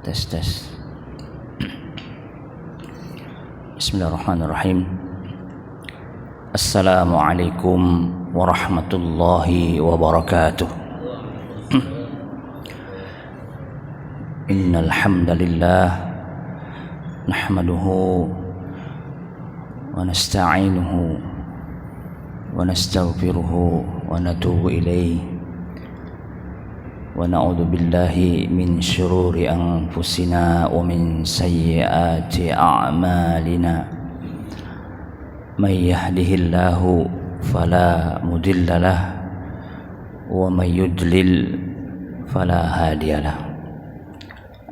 tes tes. Bismillahirrahmanirrahim. Assalamualaikum warahmatullahi wabarakatuh. Innal hamdalillah nahmaduhu wa nasta'inuhu wa nastaghfiruhu wa natubu ilaihi wa na'udzu billahi min syururi anfusina wa min sayyiati a'malina. May yahdihillahu fala mudilla lah wa may yudlil fala hadiya lah.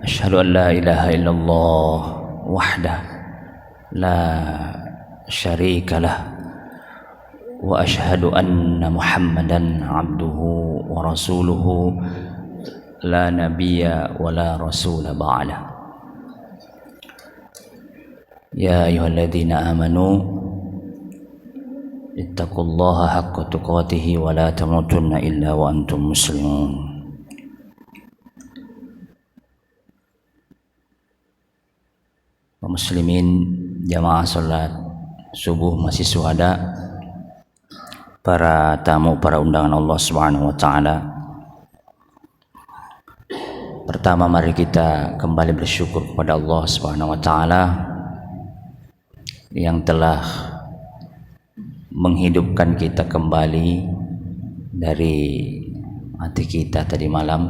Asyhadu an la ilaha illallah wahdah la syarika lah wa asyhadu anna Muhammadan abduhu wa rasuluhu la nabiyya wa la rasula ba'da. Ya ayyuhalladzina amanu ittaqullaha haqqa tuqatih wa la tamutunna illa wa antum muslimun. Kaum muslimin, jamaah salat subuh masih syuhada, para tamu, para undangan Allah Subhanahu wa taala. Pertama, mari kita kembali bersyukur kepada Allah Subhanahu wa taala yang telah menghidupkan kita kembali dari mati kita tadi malam,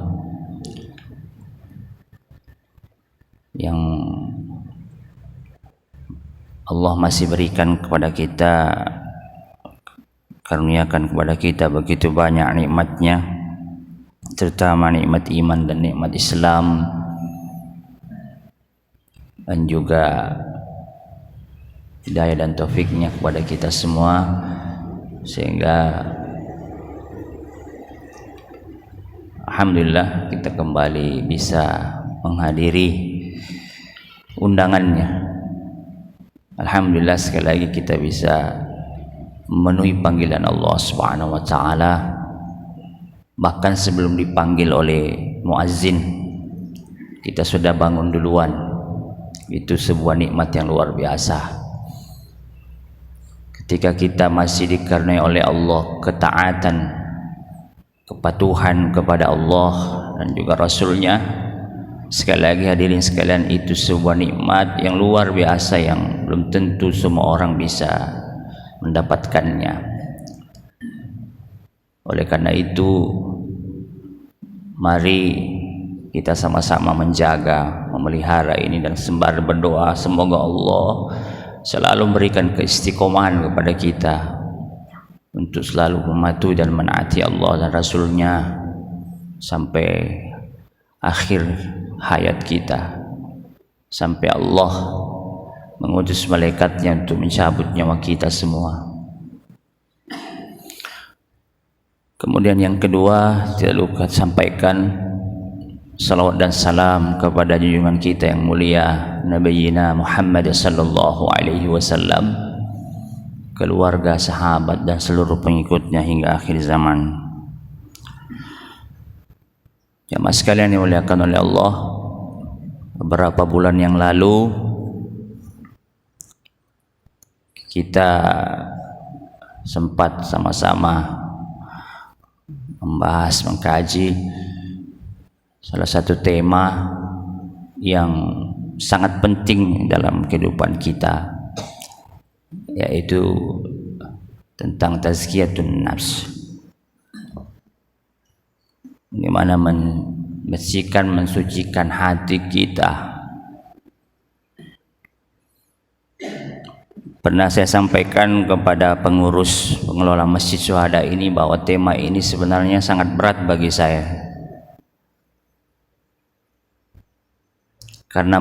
yang Allah masih berikan kepada kita, karuniakan kepada kita begitu banyak nikmatnya, terutama nikmat iman dan nikmat Islam, dan juga hidayah dan taufiknya kepada kita semua, sehingga alhamdulillah kita kembali bisa menghadiri undangannya. Alhamdulillah sekali lagi kita bisa memenuhi panggilan Allah Subhanahu wa taala, bahkan sebelum dipanggil oleh muazzin kita sudah bangun duluan. Itu sebuah nikmat yang luar biasa. Ketika kita masih dikaruniai oleh Allah ketaatan, kepatuhan kepada Allah dan juga Rasulnya, sekali lagi hadirin sekalian, itu sebuah nikmat yang luar biasa yang belum tentu semua orang bisa mendapatkannya. Oleh karena itu, mari kita sama-sama menjaga, memelihara ini, dan sembari berdoa semoga Allah selalu memberikan keistiqomahan kepada kita untuk selalu mematuhi dan menaati Allah dan Rasulnya sampai akhir hayat kita, sampai Allah mengutus malaikatnya untuk mencabut nyawa kita semua. Kemudian yang kedua, tidak lupa sampaikan salawat dan salam kepada junjungan kita yang mulia Nabiyina Muhammad sallallahu alaihi wasallam, keluarga, sahabat dan seluruh pengikutnya hingga akhir zaman. Jamaah sekalian yang dimuliakan oleh Allah, beberapa bulan yang lalu kita sempat sama-sama membahas, mengkaji salah satu tema yang sangat penting dalam kehidupan kita, yaitu tentang tazkiyatun nafs, bagaimana membersihkan, mensucikan hati kita. Pernah saya sampaikan kepada pengurus pengelola Masjid Syuhada ini bahwa tema ini sebenarnya sangat berat bagi saya, karena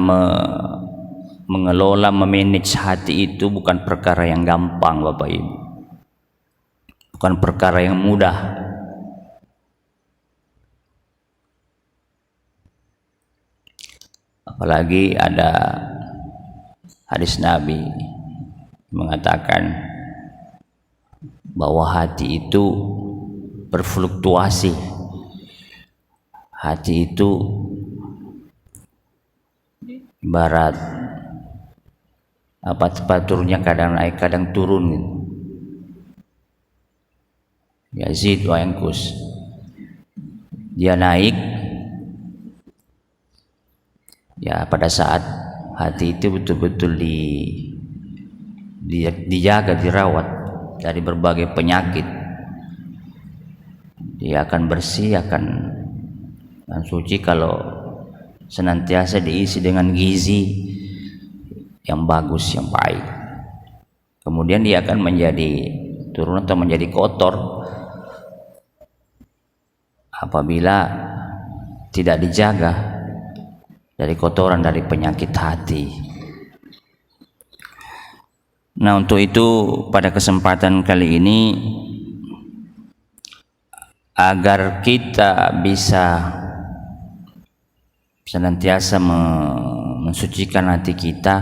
mengelola, memanage hati itu bukan perkara yang gampang, Bapak Ibu, bukan perkara yang mudah. Apalagi ada hadis Nabi mengatakan bahwa hati itu berfluktuasi, hati itu ibarat apa temperaturnya kadang naik kadang turun gitu. Yazid wa yankus, dia naik ya pada saat hati itu betul-betul dijaga, dirawat dari berbagai penyakit. Dia akan bersih, akan suci kalau senantiasa diisi dengan gizi yang bagus, yang baik. Kemudian dia akan menjadi turun atau menjadi kotor apabila tidak dijaga dari kotoran, dari penyakit hati. Nah, untuk itu pada kesempatan kali ini, agar kita bisa senantiasa mensucikan hati kita,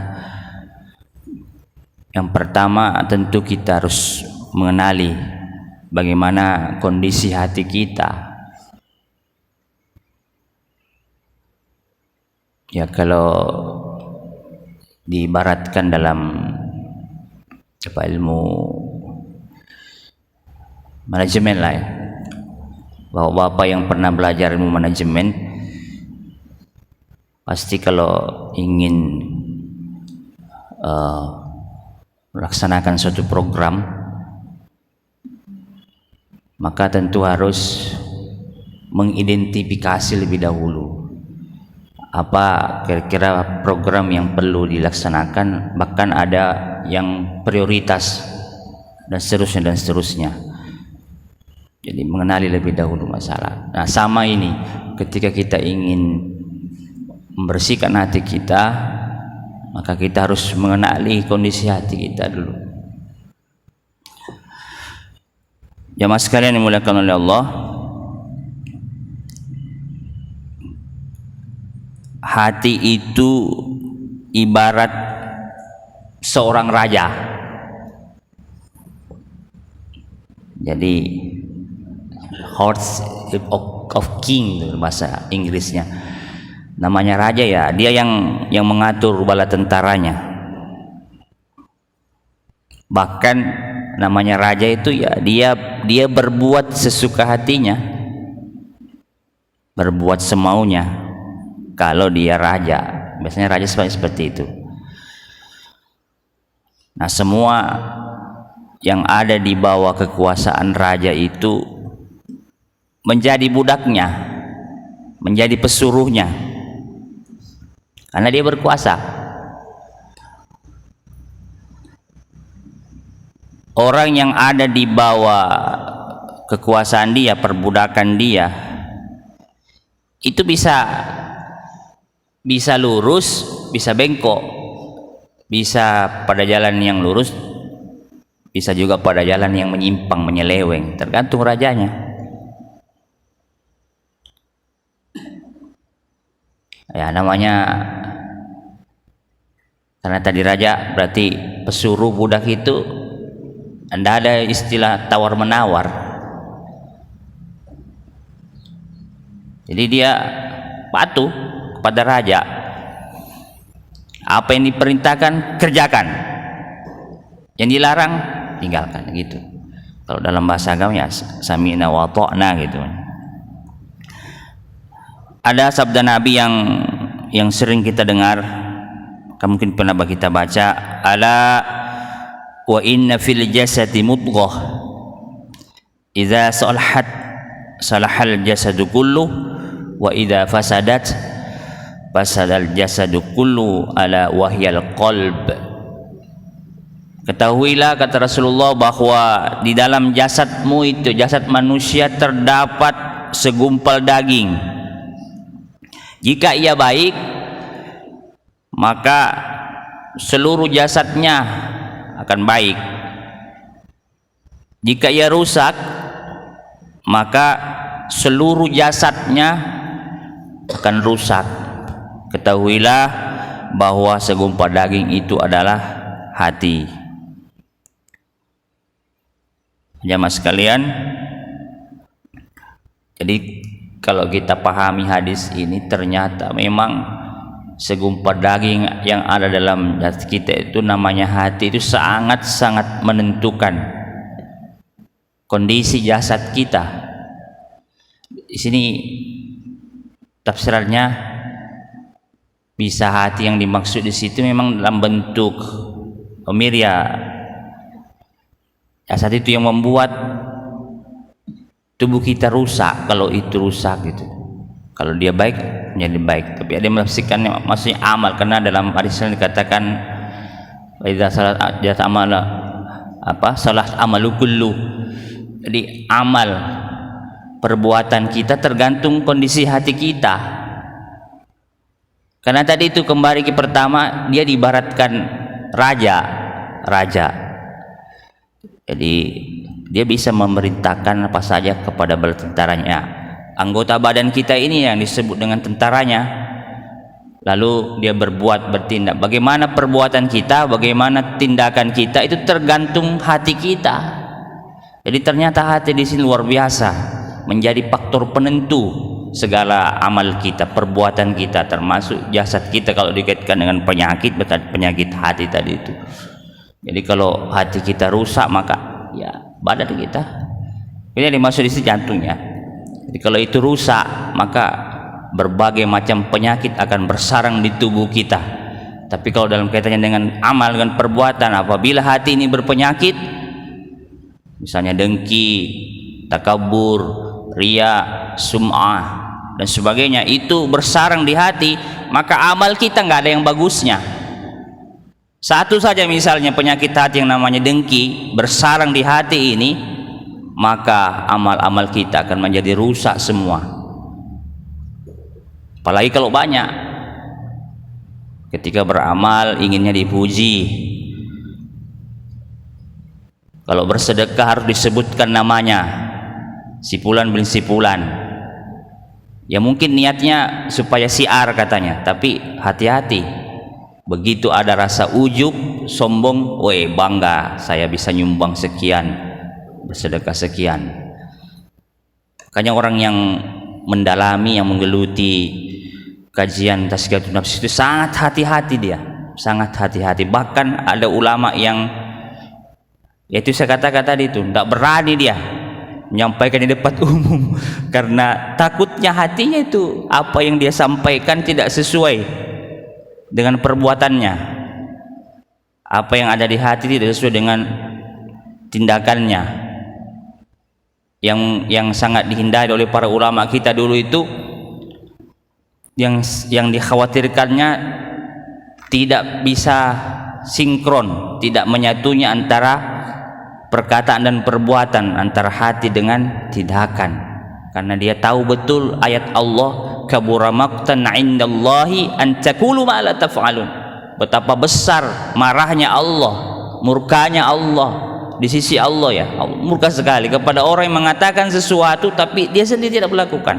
yang pertama tentu kita harus mengenali bagaimana kondisi hati kita. Ya, kalau diibaratkan dalam ilmu manajemen lah ya, bahwa Bapak yang pernah belajar ilmu manajemen pasti kalau ingin melaksanakan suatu program, maka tentu harus mengidentifikasi lebih dahulu apa kira-kira program yang perlu dilaksanakan, bahkan ada yang prioritas dan seterusnya. Jadi mengenali lebih dahulu masalah. Nah, sama ini ketika kita ingin membersihkan hati kita, maka kita harus mengenali kondisi hati kita dulu. Jamaah sekalian yang dimuliakan oleh Allah, hati itu ibarat seorang raja. Jadi horse of king bahasa Inggrisnya. Namanya raja ya, dia yang mengatur bala tentaranya. Bahkan namanya raja itu ya dia berbuat sesuka hatinya, berbuat semaunya. Kalau dia raja, biasanya raja seperti itu. Nah, semua yang ada di bawah kekuasaan raja itu menjadi budaknya, menjadi pesuruhnya, karena dia berkuasa. Orang yang ada di bawah kekuasaan dia, perbudakan dia, itu bisa lurus, bisa bengkok, bisa pada jalan yang lurus, bisa juga pada jalan yang menyimpang, menyeleweng, tergantung rajanya. Ya, namanya karena tadi raja berarti pesuruh, budak itu tidak ada istilah tawar menawar. Jadi dia patuh kepada raja. Apa yang diperintahkan kerjakan, yang dilarang tinggalkan, gitu. Kalau dalam bahasa agama ya sami'na wa ta'na gitu. Ada sabda Nabi yang sering kita dengar, mungkin pernah kita baca, ala wa inna fil jasadi mudghah idza salahat salahal jasadu kullu wa idza fasadat fasadal jasadu kullu ala wahyal qalb. Ketahuilah, kata Rasulullah, bahwa di dalam jasadmu itu, jasad manusia, terdapat segumpal daging. Jika ia baik, maka seluruh jasadnya akan baik. Jika ia rusak, maka seluruh jasadnya akan rusak. Ketahuilah bahwa segumpal daging itu adalah hati. Jamaah sekalian, jadi kalau kita pahami hadis ini, ternyata memang segumpal daging yang ada dalam hati kita itu namanya hati, itu sangat-sangat menentukan kondisi jasad kita. Di sini tafsirannya bisa hati yang dimaksud di situ memang dalam bentuk mirya. Jasad itu yang membuat tubuh kita rusak, kalau itu rusak gitu. Kalau dia baik menjadi baik. Tapi ada yang menafsirkannya maksudnya amal, karena dalam hadis yang dikatakan idza salat amala salah amalu kullu. Jadi amal perbuatan kita tergantung kondisi hati kita. Karena tadi itu kembali ke pertama, dia diibaratkan raja. Jadi dia bisa memerintahkan apa saja kepada bala tentaranya. Anggota badan kita ini yang disebut dengan tentaranya. Lalu dia bertindak. Bagaimana perbuatan kita, bagaimana tindakan kita, itu tergantung hati kita. Jadi ternyata hati di sini luar biasa, menjadi faktor penentu segala amal kita, perbuatan kita, termasuk jasad kita kalau dikaitkan dengan penyakit hati tadi itu. Jadi kalau hati kita rusak, maka ya badan kita. Ini dimaksud di sini jantungnya. Jadi kalau itu rusak, maka berbagai macam penyakit akan bersarang di tubuh kita. Tapi kalau dalam kaitannya dengan amal, dengan perbuatan, apabila hati ini berpenyakit, misalnya dengki, takabur, riya, sum'ah dan sebagainya, itu bersarang di hati, maka amal kita nggak ada yang bagusnya. Satu saja misalnya penyakit hati yang namanya dengki bersarang di hati ini, maka amal-amal kita akan menjadi rusak semua. Apalagi kalau banyak. Ketika beramal inginnya dipuji. Kalau bersedekah harus disebutkan namanya, si fulan bin si fulan. Ya mungkin niatnya supaya siar katanya, tapi hati-hati. Begitu ada rasa ujub, sombong, woi bangga saya bisa nyumbang sekian, bersedekah sekian. Makanya orang yang mendalami, yang menggeluti kajian tazkiyatun nafs itu sangat hati-hati dia, sangat hati-hati. Bahkan ada ulama yang, yaitu saya katakan tadi itu, tidak berani dia menyampaikan di depan umum karena takutnya hatinya itu apa yang dia sampaikan tidak sesuai dengan perbuatannya, apa yang ada di hati tidak sesuai dengan tindakannya. Yang sangat dihindari oleh para ulama kita dulu itu, yang dikhawatirkannya tidak bisa sinkron, tidak menyatunya antara perkataan dan perbuatan, antara hati dengan tindakan. Karena dia tahu betul ayat Allah, kabura maqtan 'indallahi an taqulu ma la taf'alun. Betapa besar marahnya Allah, murkanya Allah di sisi Allah, ya. Allah murka sekali kepada orang yang mengatakan sesuatu tapi dia sendiri tidak melakukan.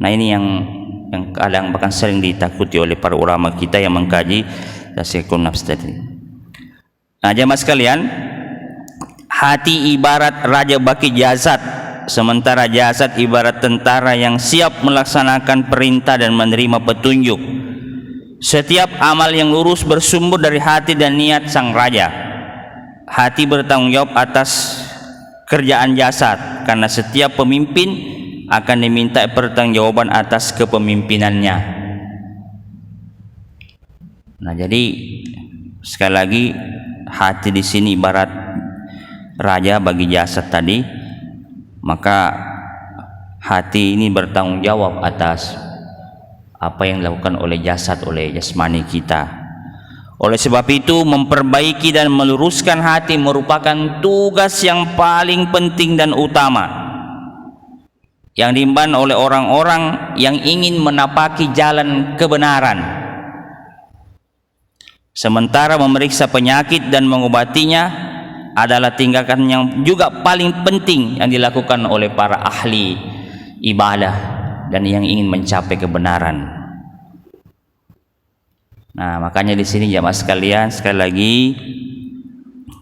Nah, ini yang kadang bahkan sering ditakuti oleh para ulama kita yang mengkaji tazkiyatun nafs tadi. Nah, jemaah sekalian, hati ibarat raja bagi jasad, sementara jasad ibarat tentara yang siap melaksanakan perintah dan menerima petunjuk. Setiap amal yang lurus bersumber dari hati dan niat sang raja. Hati bertanggung jawab atas kerjaan jasad, karena setiap pemimpin akan diminta pertanggungjawaban atas kepemimpinannya. Nah, jadi sekali lagi, hati di sini ibarat raja bagi jasad tadi. Maka hati ini bertanggung jawab atas apa yang dilakukan oleh jasad, oleh jasmani kita. Oleh sebab itu, memperbaiki dan meluruskan hati merupakan tugas yang paling penting dan utama yang diemban oleh orang-orang yang ingin menapaki jalan kebenaran. Sementara memeriksa penyakit dan mengobatinya adalah tindakan yang juga paling penting yang dilakukan oleh para ahli ibadah dan yang ingin mencapai kebenaran. Nah, makanya di sini jamaah sekalian, sekali lagi,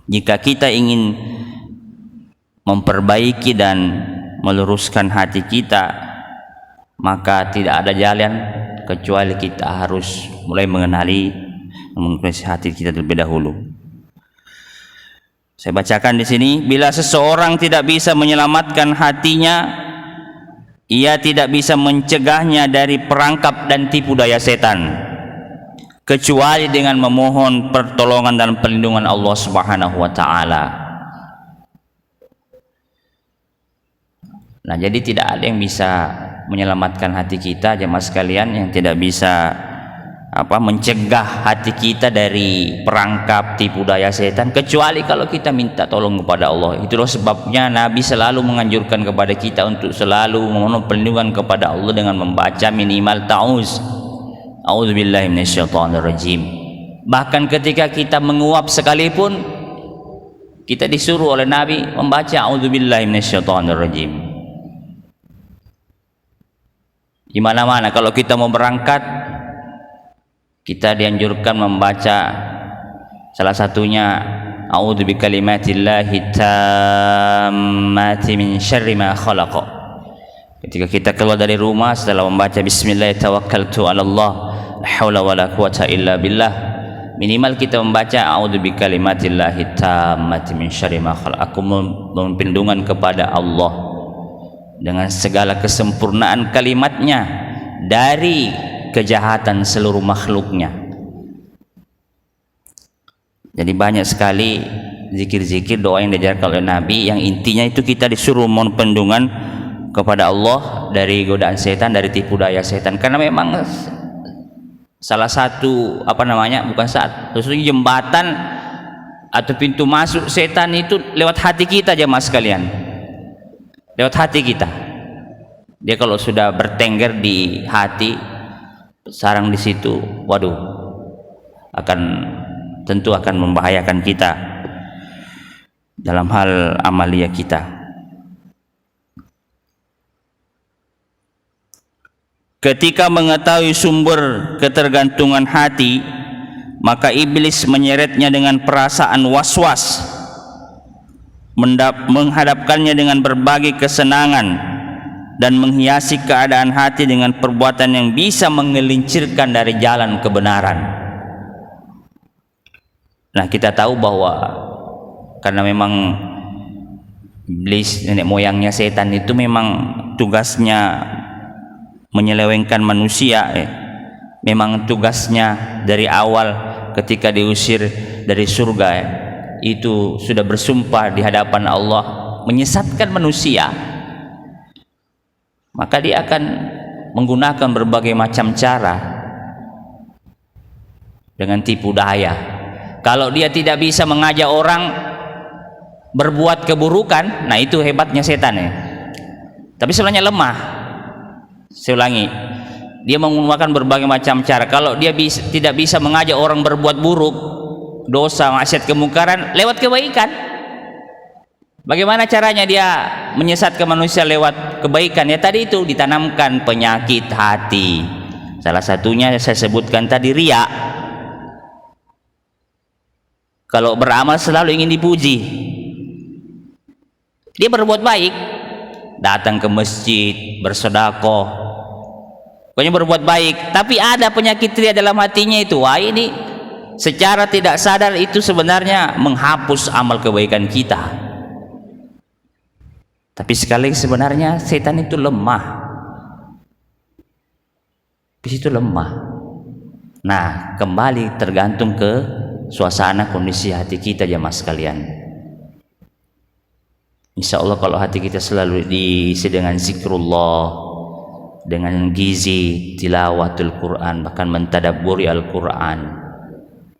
jika kita ingin memperbaiki dan meluruskan hati kita, maka tidak ada jalan kecuali kita harus mulai mengenali hati kita terlebih dahulu. Saya bacakan di sini, bila seseorang tidak bisa menyelamatkan hatinya, ia tidak bisa mencegahnya dari perangkap dan tipu daya setan, kecuali dengan memohon pertolongan dan perlindungan Allah Subhanahu wa taala. Nah, jadi tidak ada yang bisa menyelamatkan hati kita, jemaah sekalian, yang tidak bisa mencegah hati kita dari perangkap tipu daya setan, kecuali kalau kita minta tolong kepada Allah. Itulah sebabnya Nabi selalu menganjurkan kepada kita untuk selalu memohon perlindungan kepada Allah dengan membaca minimal A'udzubillahi minasyaitonirrajim. Bahkan ketika kita menguap sekalipun, kita disuruh oleh Nabi membaca A'udzubillahi minasyaitonirrajim. Di mana-mana kalau kita mau berangkat, kita dianjurkan membaca salah satunya A'udzu bikalimatillahi tammati min syarri ma khalaq. Ketika kita keluar dari rumah, setelah membaca bismillah tawakkaltu 'alallah la haula wala quwata illa billah, minimal kita membaca A'udzu bikalimatillahi tammati min syarri ma khalaq. Aku memohon perlindungan kepada Allah dengan segala kesempurnaan kalimatnya dari kejahatan seluruh makhluknya. Jadi banyak sekali zikir-zikir, doa yang diajarkan oleh Nabi, yang intinya itu kita disuruh mohon perlindungan kepada Allah dari godaan setan, dari tipu daya setan. Karena memang salah satu jembatan atau pintu masuk setan itu lewat hati kita, jemaah sekalian. Lewat hati kita. Dia kalau sudah bertengger di hati, sarang di situ, waduh, tentu akan membahayakan kita dalam hal amalia kita. Ketika mengetahui sumber ketergantungan hati, maka iblis menyeretnya dengan perasaan was-was, menghadapkannya dengan berbagai kesenangan, dan menghiasi keadaan hati dengan perbuatan yang bisa menggelincirkan dari jalan kebenaran. Nah, kita tahu bahwa karena memang iblis, nenek moyangnya setan itu memang tugasnya menyelewengkan manusia. Memang tugasnya dari awal ketika diusir dari surga, itu sudah bersumpah di hadapan Allah menyesatkan manusia. Maka dia akan menggunakan berbagai macam cara dengan tipu daya. Kalau dia tidak bisa mengajak orang berbuat keburukan, nah itu hebatnya setan ya. Tapi sebenarnya lemah. Saya ulangi, dia menggunakan berbagai macam cara. Kalau dia tidak bisa mengajak orang berbuat buruk, dosa, maksiat, kemungkaran, lewat kebaikan. Bagaimana caranya dia menyesatkan manusia lewat kebaikan? Ya tadi itu, ditanamkan penyakit hati. Salah satunya saya sebutkan tadi, riya. Kalau beramal selalu ingin dipuji. Dia berbuat baik, datang ke masjid, bersedekah, pokoknya berbuat baik, tapi ada penyakit riya dalam hatinya itu. Wah, ini secara tidak sadar itu sebenarnya menghapus amal kebaikan kita. Tapi sekali sebenarnya setan itu lemah. Di situ lemah. Nah, kembali tergantung ke suasana kondisi hati kita, jemaah sekalian. Insya Allah kalau hati kita selalu diisi dengan zikrullah, dengan gizi tilawatul Quran, bahkan mentadabburi Al-Quran.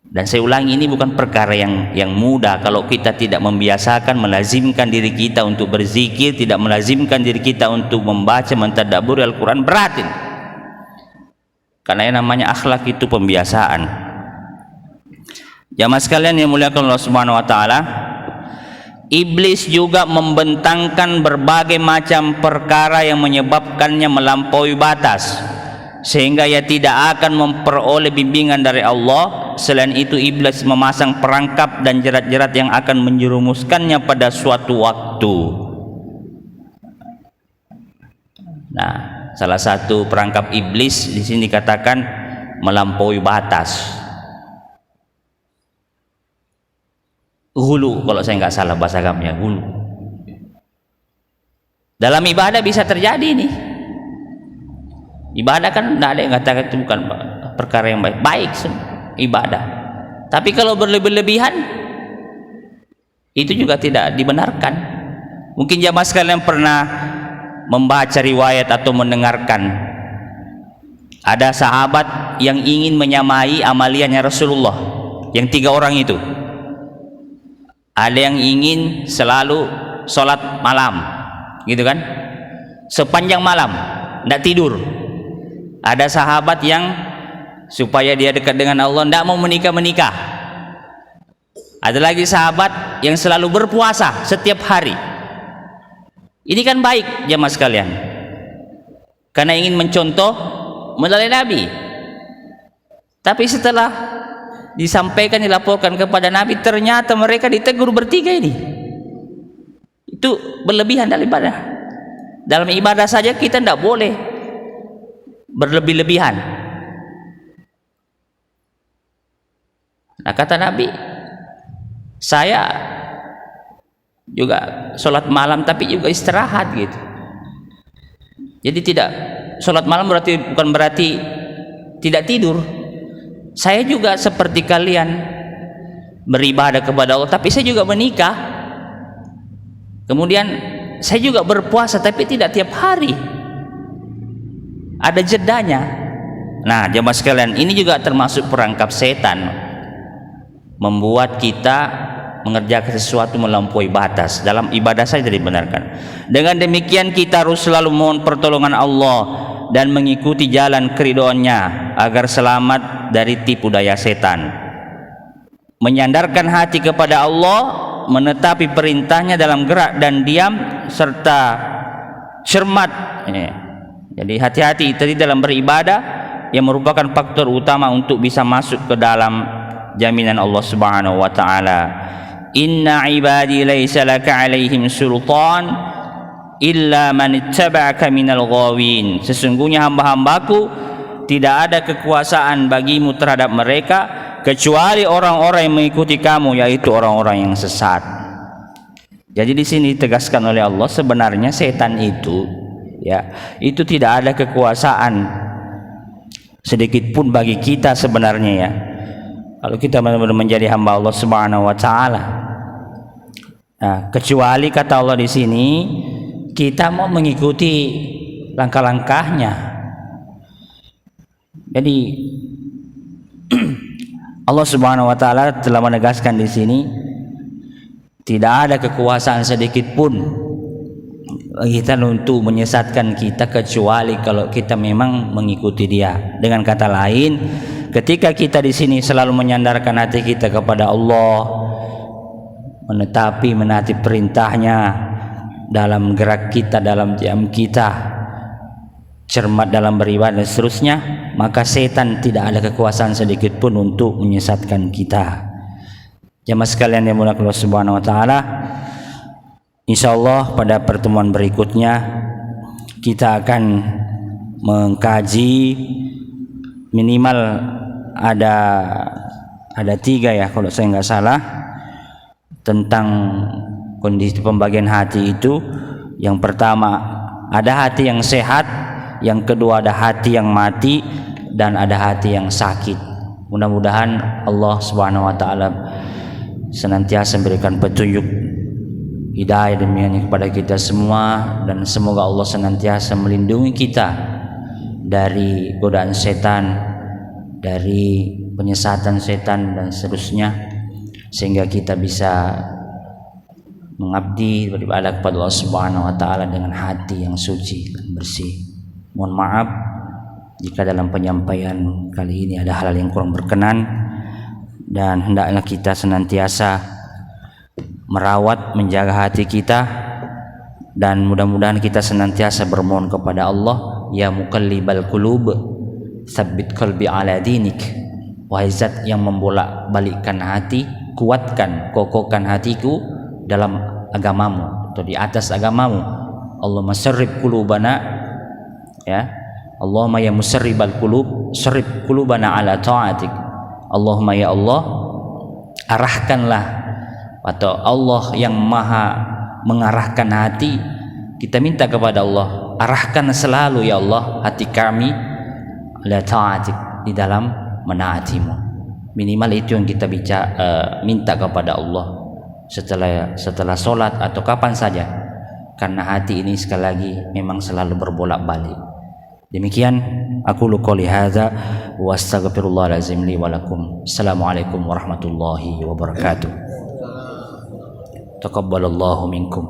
Dan saya ulangi, ini bukan perkara yang mudah kalau kita tidak membiasakan, melazimkan diri kita untuk berzikir, tidak melazimkan diri kita untuk membaca, mentadabburi Al-Quran, berat ini. Karena yang namanya akhlak itu pembiasaan. Jamaah sekalian yang muliakan Allah Subhanahu wa taala, iblis juga membentangkan berbagai macam perkara yang menyebabkannya melampaui batas, sehingga ia tidak akan memperoleh bimbingan dari Allah. Selain itu, iblis memasang perangkap dan jerat-jerat yang akan menjerumuskannya pada suatu waktu. Nah, salah satu perangkap iblis di sini dikatakan melampaui batas. Hulu kalau saya nggak salah bahasa agamanya, hulu. Dalam ibadah bisa terjadi nih. Ibadah kan tidak ada yang katakan itu bukan perkara yang baik ibadah. Tapi kalau berlebih-lebihan itu juga tidak dibenarkan. Mungkin jamaah sekalian pernah membaca riwayat atau mendengarkan ada sahabat yang ingin menyamai amaliannya Rasulullah, yang 3 orang itu. Ada yang ingin selalu sholat malam, gitu kan, sepanjang malam tidak tidur. Ada sahabat yang supaya dia dekat dengan Allah tidak mau menikah. Ada lagi sahabat yang selalu berpuasa setiap hari. Ini kan baik jamaah sekalian, karena ingin mencontoh modal Nabi. Tapi setelah disampaikan, dilaporkan kepada Nabi, ternyata mereka ditegur bertiga ini. Itu berlebihan dalam ibadah. Dalam ibadah saja kita tidak boleh berlebih-lebihan. Nah, kata Nabi, saya juga sholat malam tapi juga istirahat gitu. Jadi tidak sholat malam bukan berarti tidak tidur. Saya juga seperti kalian beribadah kepada Allah, tapi saya juga menikah. Kemudian saya juga berpuasa, tapi tidak tiap hari. Ada jedanya. Nah, jemaah sekalian, ini juga termasuk perangkap setan, membuat kita mengerjakan sesuatu melampaui batas. Dalam ibadah saja dibenarkan. Dengan demikian kita harus selalu mohon pertolongan Allah dan mengikuti jalan keridhoannya agar selamat dari tipu daya setan. Menyandarkan hati kepada Allah, menetapi perintahnya dalam gerak dan diam, serta cermat. Jadi hati-hati tadi dalam beribadah yang merupakan faktor utama untuk bisa masuk ke dalam jaminan Allah Subhanahu wa taala. Inna ibadi laisa laka alaihim sultan illa man ittaba'aka minal ghawin. Sesungguhnya hamba-hambaku tidak ada kekuasaan bagimu terhadap mereka kecuali orang-orang yang mengikuti kamu, yaitu orang-orang yang sesat. Jadi di sini ditegaskan oleh Allah, sebenarnya setan itu itu tidak ada kekuasaan sedikit pun bagi kita sebenarnya ya. Kalau kita benar-benar menjadi hamba Allah Subhanahu wa taala. Nah, kecuali kata Allah di sini kita mau mengikuti langkah-langkahnya. Jadi Allah Subhanahu wa taala telah menegaskan di sini tidak ada kekuasaan sedikit pun bagi kita untuk menyesatkan kita kecuali kalau kita memang mengikuti Dia. Dengan kata lain, ketika kita di sini selalu menyandarkan hati kita kepada Allah, menaati perintahnya dalam gerak kita, dalam diam kita, cermat dalam beribadah dan seterusnya, maka setan tidak ada kekuasaan sedikit pun untuk menyesatkan kita. Jemaah sekalian yang dimuliakan Allah Subhanahu wa taala, insyaallah pada pertemuan berikutnya kita akan mengkaji minimal ada 3 ya kalau saya nggak salah, tentang kondisi pembagian hati itu. Yang pertama ada hati yang sehat, yang kedua ada hati yang mati, dan ada hati yang sakit. Mudah-mudahan Allah Subhanahu wa taala senantiasa memberikan petunjuk hidayah demikian kepada kita semua, dan semoga Allah senantiasa melindungi kita dari godaan setan, dari penyesatan setan dan seterusnya, sehingga kita bisa mengabdi beribadah kepada Allah Subhanahu wa taala dengan hati yang suci dan bersih. Mohon maaf jika dalam penyampaian kali ini ada hal yang kurang berkenan, dan hendaknya kita senantiasa merawat, menjaga hati kita, dan mudah-mudahan kita senantiasa bermohon kepada Allah, ya muqallibal qulub tsabbit qalbi ala dinik. Wahai zat yang membolak-balikkan hati, kuatkan, kokohkan hatiku dalam agamamu atau di atas agamamu. Allahumma sarrif qulubana ya. Allahumma ya musarribal qulub sarrif qulubana ala ta'atik. Allahumma ya Allah, arahkanlah, atau Allah yang maha mengarahkan hati, kita minta kepada Allah, arahkan selalu ya Allah hati kami ala ta'atik, di dalam menaatimu. Minimal itu yang kita minta kepada Allah setelah sholat atau kapan saja, karena hati ini sekali lagi memang selalu berbolak-balik. Demikian aku qouli hadza wa astaghfirullahalazim li wa lakum. Assalamualaikum warahmatullahi wabarakatuh. Taqabbalallahu minkum.